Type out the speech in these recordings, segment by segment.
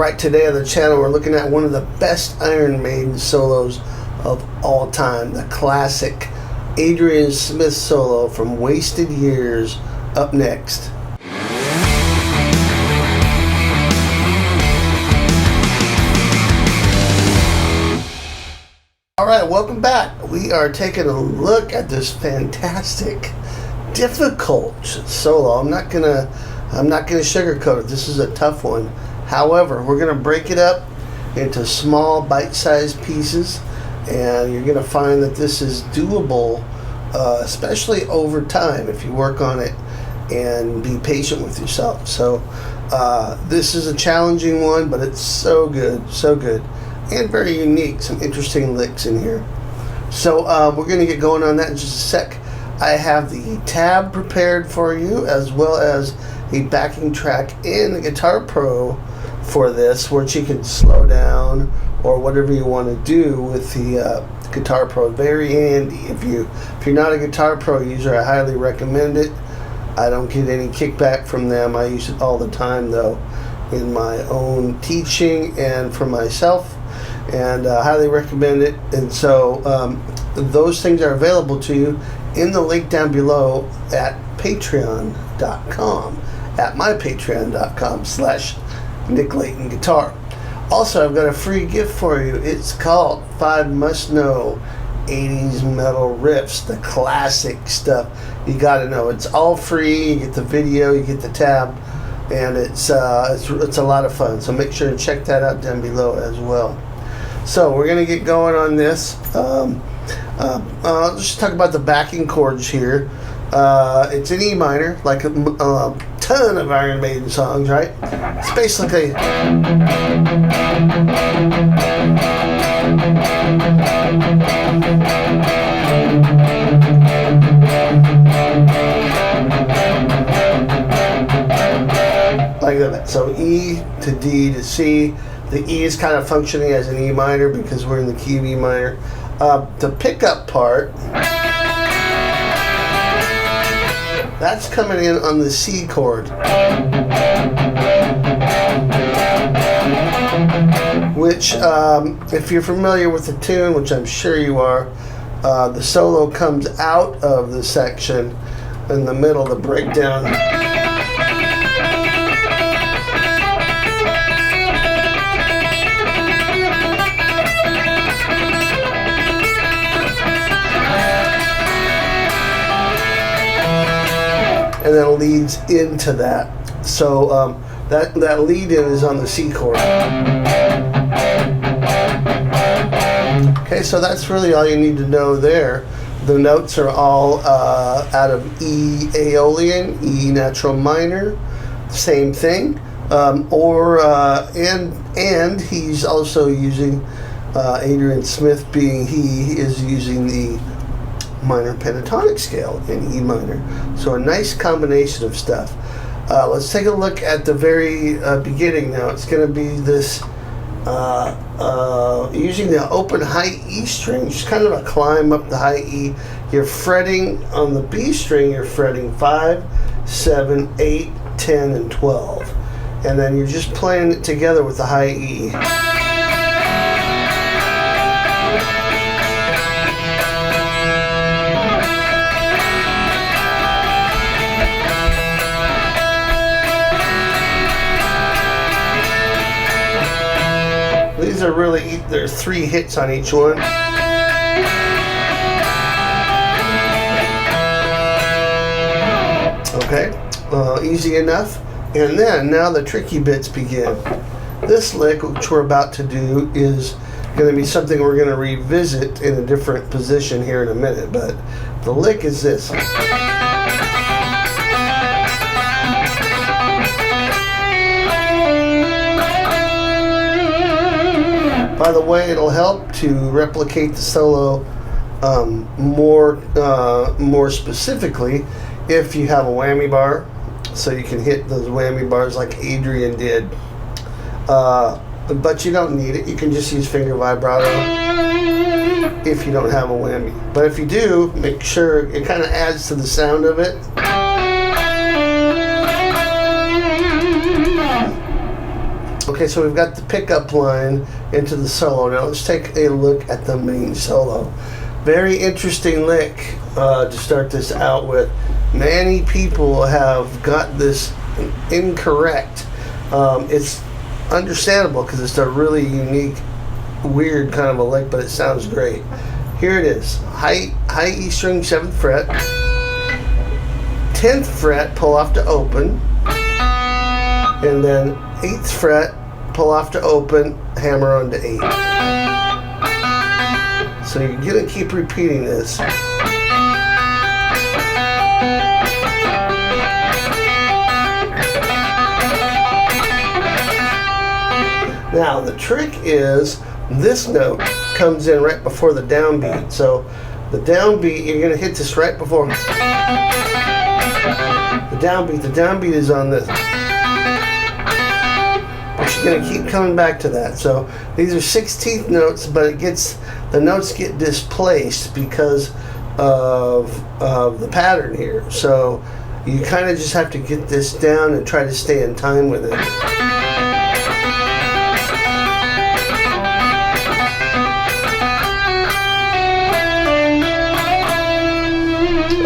Alright, today on the channel we're looking at one of the best Iron Maiden solos of all time, the classic Adrian Smith solo from Wasted Years, up next. Alright, welcome back. We are taking a look at this fantastic, difficult solo. I'm not gonna sugarcoat it. This is a tough one. However, we're gonna break it up into small bite-sized pieces, and you're gonna find that this is doable, especially over time if you work on it and be patient with yourself. So this is a challenging one, but it's so good, and very unique. Some interesting licks in here. So we're gonna get going on that in just a sec. I have the tab prepared for you, as well as a backing track in the Guitar Pro for this, which you can slow down or whatever you want to do with the Guitar Pro. Very handy. If you're not a Guitar Pro user, I highly recommend it. I don't get any kickback from them. I use it all the time though in my own teaching and for myself, and highly recommend it. And so those things are available to you in the link down below at patreon.com, at mypatreon.com/Nick Layton Guitar. Also, I've got a free gift for you. It's called 5 Must-Know 80s Metal Riffs, the classic stuff you gotta know. It's all free. You get the video, you get the tab, and it's a lot of fun. So make sure to check that out down below as well. So we're gonna get going on this. I'll just talk about the backing chords here. It's in E minor, like a ton of Iron Maiden songs, right? It's basically like that. So E to D to C. The E is kind of functioning as an E minor because we're in the key of E minor. The pickup part, that's coming in on the C chord, which if you're familiar with the tune, which I'm sure you are, the solo comes out of the section in the middle, the breakdown. And then leads into that. So that lead in is on the C chord. Okay, so that's really all you need to know there. The notes are all out of E Aeolian, E natural minor, same thing. And he's also using Adrian Smith, being he is using the minor pentatonic scale in E minor. So a nice combination of stuff. Let's take a look at the very beginning now. It's going to be this using the open high E string, just kind of a climb up the high E. You're fretting on the B string, you're fretting 5, 7, 8, 10, and 12. And then you're just playing it together with the high E. These are really, there's 3 hits on each one. Okay, easy enough. And then now the tricky bits begin. This lick, which we're about to do, is going to be something we're going to revisit in a different position here in a minute. But the lick is this. By the way, it'll help to replicate the solo more specifically if you have a whammy bar, so you can hit those whammy bars like Adrian did. But you don't need it. You can just use finger vibrato if you don't have a whammy. But if you do, make sure it kind of adds to the sound of it. Okay, so we've got the pickup line into the solo. Now let's take a look at the main solo. Very interesting lick to start this out with. Many people have got this incorrect. It's understandable because it's a really unique, weird kind of a lick, but it sounds great. Here it is. High E string, 7th fret. 10th fret, pull off to open. And then 8th fret, pull off to open, hammer on to 8. So you're going to keep repeating this. Now the trick is this note comes in right before the downbeat. So the downbeat, you're going to hit this right before the downbeat. The downbeat is on this. But you're going to keep coming back to that. So these are 16th notes, but the notes get displaced because of the pattern here. So you kind of just have to get this down and try to stay in time with it.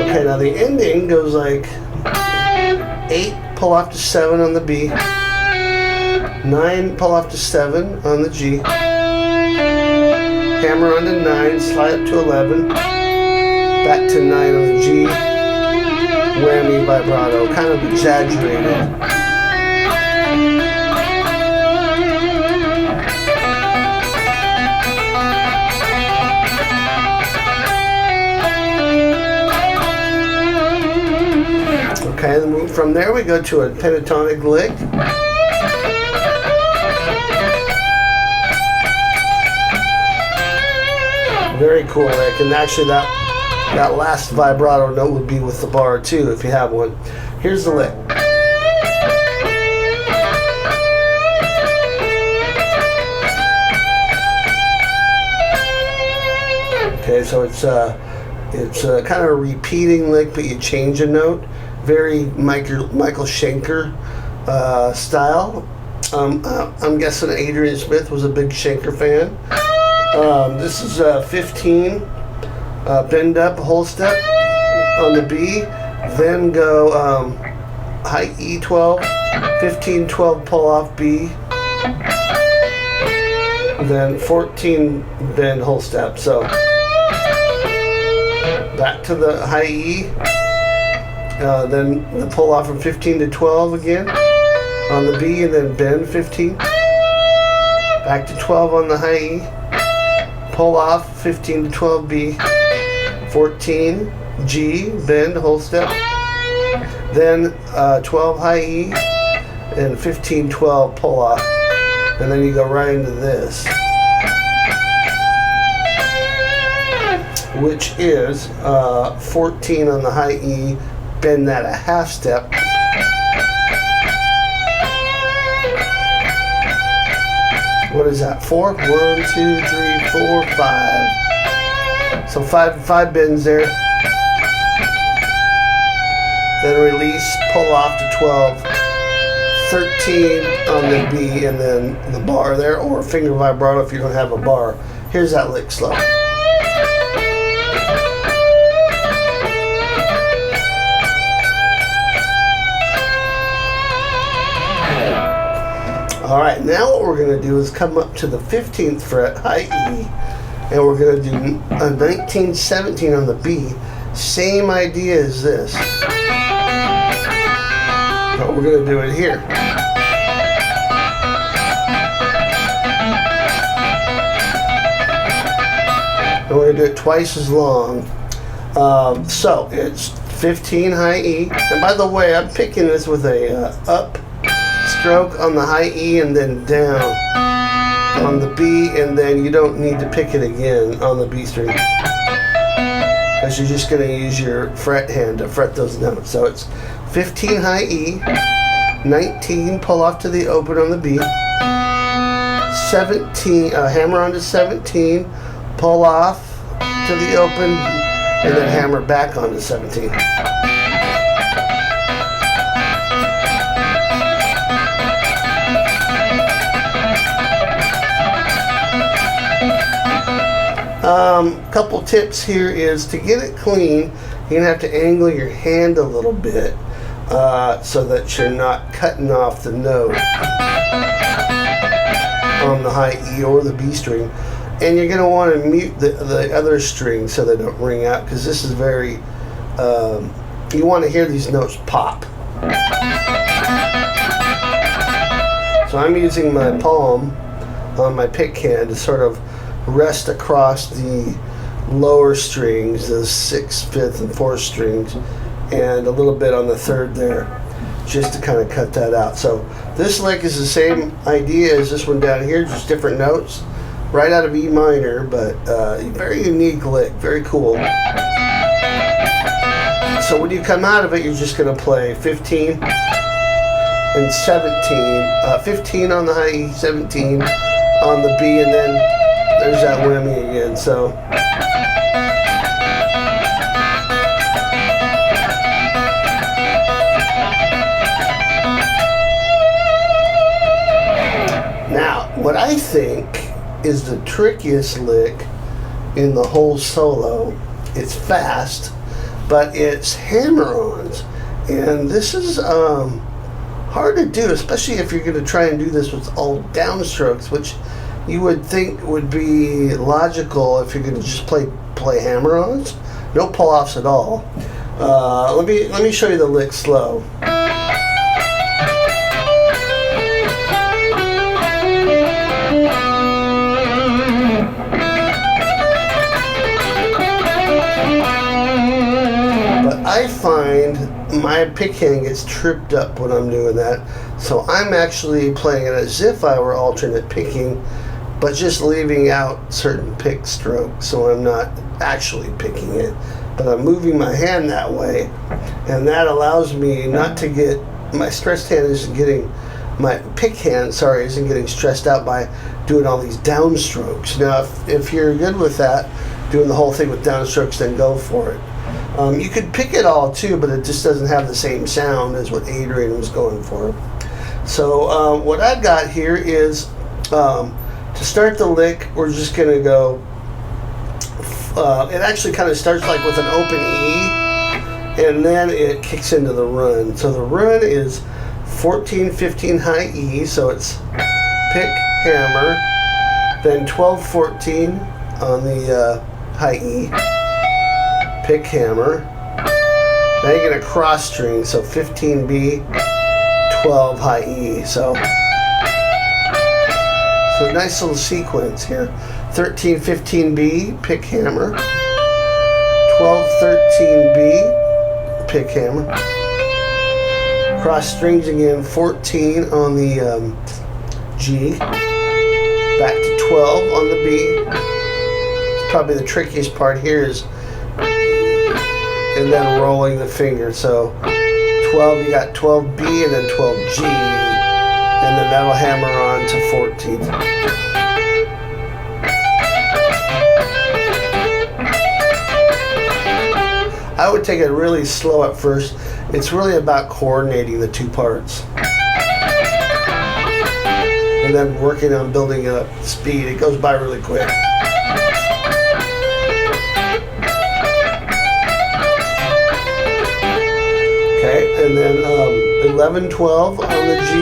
Okay, now the ending goes like 8, pull off to 7 on the B, 9, pull off to 7 on the G, hammer on to 9, slide up to 11, back to 9 on the G, whammy vibrato, kind of exaggerated. Okay, then from there we go to a pentatonic lick. Very cool lick, and actually that last vibrato note would be with the bar too if you have one. Here's the lick. Okay, so it's kind of a repeating lick, but you change a note. Very Michael Schenker style. I'm guessing Adrian Smith was a big Schenker fan. This is 15, bend up, whole step on the B, then go high E12, 15, 12, pull off B, then 14, bend, whole step. So back to the high E. Then the pull off from 15 to 12 again on the B, and then bend 15. Back to 12 on the high E. Pull off 15 to 12 B. 14 G, bend, whole step. Then 12 high E and 15, 12 pull off. And then you go right into this, which is 14 on the high E. Bend that a half step. What is that? 4? 1, 2, 3, 4, 5. So five bends there. Then release, pull off to 12. 13 on the B, and then the bar there, or finger vibrato if you don't have a bar. Here's that lick slow. Alright, now what we're going to do is come up to the 15th fret, high E, and we're going to do a 19, 17 on the B. Same idea as this, but we're going to do it here. And we're going to do it twice as long. So it's 15 high E, and by the way, I'm picking this with a up stroke on the high E and then down on the B, and then you don't need to pick it again on the B string because you're just going to use your fret hand to fret those notes. So it's 15 high E, 19 pull off to the open on the B, 17 hammer onto 17, pull off to the open, and then hammer back onto 17. Couple tips here is to get it clean, you're going to have to angle your hand a little bit so that you're not cutting off the note on the high E or the B string. And you're going to want to mute the other strings so they don't ring out, because this is very, you want to hear these notes pop. So I'm using my palm on my pick hand to sort of rest across the lower strings, the 6th, 5th, and 4th strings, and a little bit on the 3rd there, just to kind of cut that out. So this lick is the same idea as this one down here, just different notes, right out of E minor, but very unique lick, very cool. So when you come out of it, you're just going to play 15 and 17, 15 on the high E, 17 on the B, and then there's that whammy again. So now, what I think is the trickiest lick in the whole solo, it's fast, but it's hammer-ons, and this is hard to do, especially if you're going to try and do this with all downstrokes, which you would think would be logical if you're going to just play hammer-ons. No pull-offs at all. Let me show you the lick slow. I find my pick hand gets tripped up when I'm doing that, so I'm actually playing it as if I were alternate picking, but just leaving out certain pick strokes, so I'm not actually picking it, but I'm moving my hand that way, and that allows me not to get, my stressed hand isn't getting, my pick hand, sorry, isn't getting stressed out by doing all these downstrokes. Now, if you're good with that, doing the whole thing with downstrokes, then go for it. You could pick it all too, but it just doesn't have the same sound as what Adrian was going for. So what I've got here is, to start the lick, we're just going to go, it actually kind of starts like with an open E, and then it kicks into the run. So the run is 14, 15 high E, so it's pick, hammer, then 12, 14 on the high E, pick, hammer. Now you get a cross string, so 15 B, 12 high E. So a nice little sequence here. 13, 15 B, pick, hammer. 12, 13 B, pick, hammer. Cross strings again, 14 on the G. Back to 12 on the B. Probably the trickiest part here is, and then rolling the finger. So 12, you got 12B and then 12G, and then that'll hammer on to 14. I would take it really slow at first. It's really about coordinating the two parts, and then working on building up speed. It goes by really quick. And then 11, 12 on the G,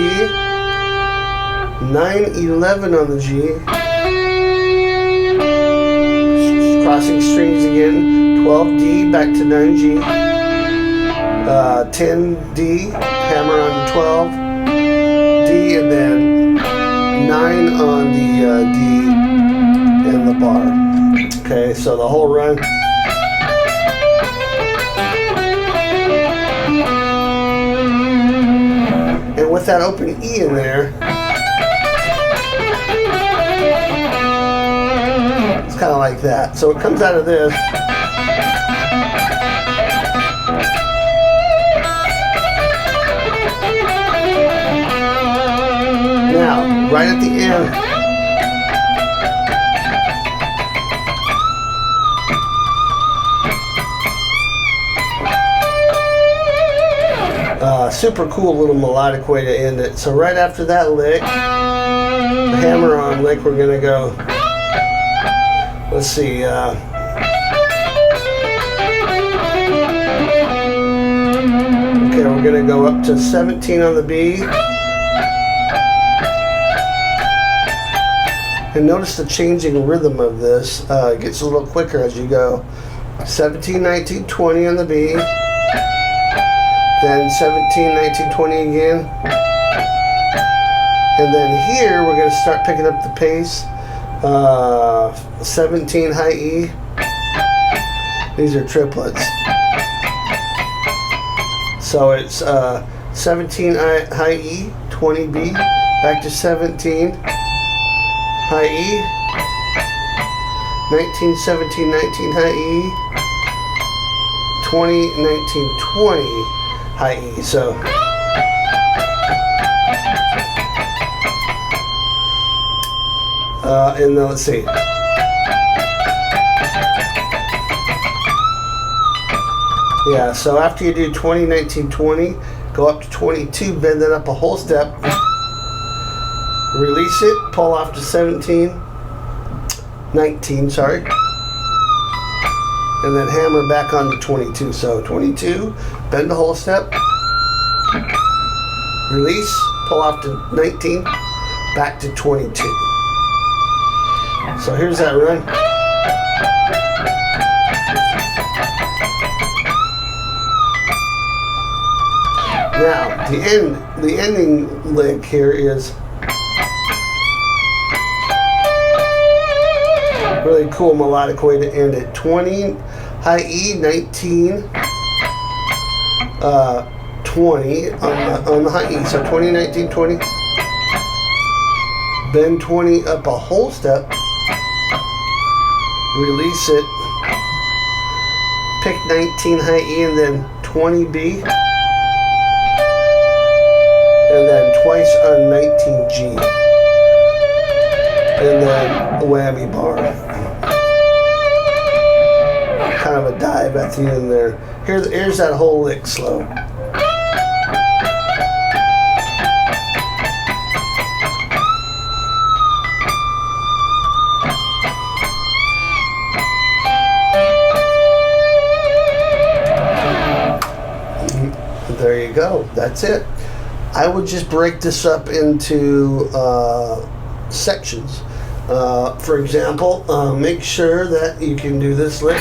9, 11 on the G, crossing strings again, 12D back to 9G, 10D, hammer on the 12, D, and then 9 on the D and the bar. Okay, so the whole run. And with that open E in there, it's kind of like that. So it comes out of this. Now, right at the end, super cool little melodic way to end it. So right after that lick, the hammer-on lick, we're going to go let's see. Okay, we're gonna go up to 17 on the B. And notice the changing rhythm of this. It gets a little quicker as you go. 17, 19, 20 on the B. Then 17, 19, 20 again. And then here we're going to start picking up the pace. 17 high E. These are triplets. So it's 17 high E, 20 B, back to 17 high E, 19, 17, 19 high E, 20, 19, 20 high E. So and then let's see. Yeah, so after you do 20, 19, 20, go up to 22, bend it up a whole step, release it, pull off to 17, 19, sorry, and then hammer back onto 22. So 22, bend the whole step, release, pull off to 19, back to 22. So here's that run. Now, the ending lick here is really cool melodic way to end it. 20 high E, 19 20 on the high E. So 20, 19, 20. Bend 20 up a whole step. Release it. Pick 19 high E and then 20 B. And then twice on 19G. And then a whammy bar. Kind of a dive at the end there. Here's that whole lick slow. There you go. That's it. I would just break this up into sections. For example, make sure that you can do this lick.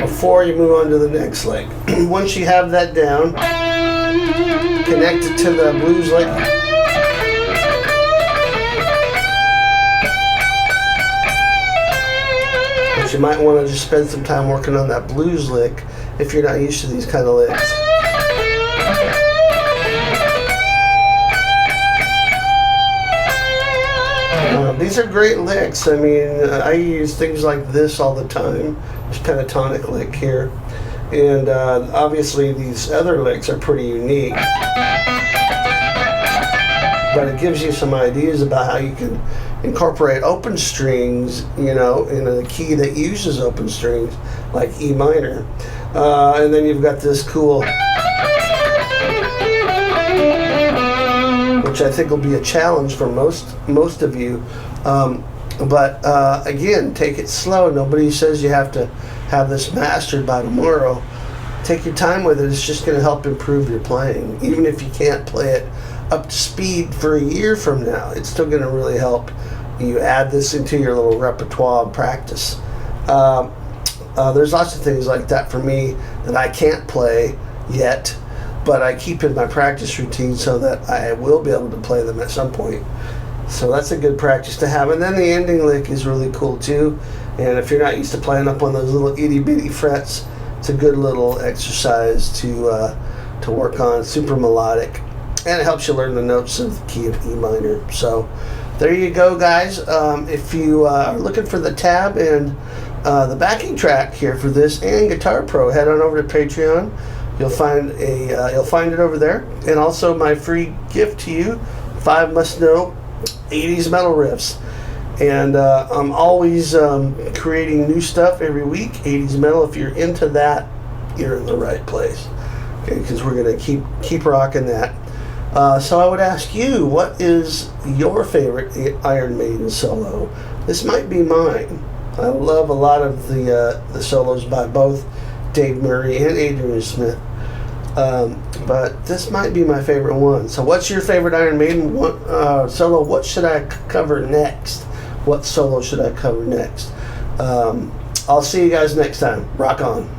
Before you move on to the next lick. Once you have that down, connect it to the blues lick. You might want to just spend some time working on that blues lick if you're not used to these kind of licks. These are great licks. I mean, I use things like this all the time. This pentatonic lick here. And obviously these other licks are pretty unique. But it gives you some ideas about how you can incorporate open strings, you know, in a key that uses open strings, like E minor. And then you've got this cool, which I think will be a challenge for most of you. But again, take it slow. Nobody says you have to have this mastered by tomorrow. Take your time with it. It's just going to help improve your playing. Even if you can't play it up to speed for a year from now, it's still going to really help you add this into your little repertoire and practice. There's lots of things like that for me that I can't play yet, but I keep in my practice routine so that I will be able to play them at some point. So that's a good practice to have. And then the ending lick is really cool too. And if you're not used to playing up on those little itty bitty frets, it's a good little exercise to work on. Super melodic, and it helps you learn the notes of the key of E minor. So there you go, guys. If you are looking for the tab and the backing track here for this and Guitar Pro, head on over to Patreon. You'll find it over there, and also my free gift to you: 5 must-know 80s metal riffs. And I'm always creating new stuff every week. 80s metal. If you're into that, you're in the right place. Okay, because we're gonna keep rocking that. So I would ask you, what is your favorite Iron Maiden solo? This might be mine. I love a lot of the solos by both Dave Murray and Adrian Smith. But this might be my favorite one. So what's your favorite Iron Maiden solo? What should I cover next? What solo should I cover next? I'll see you guys next time. Rock on.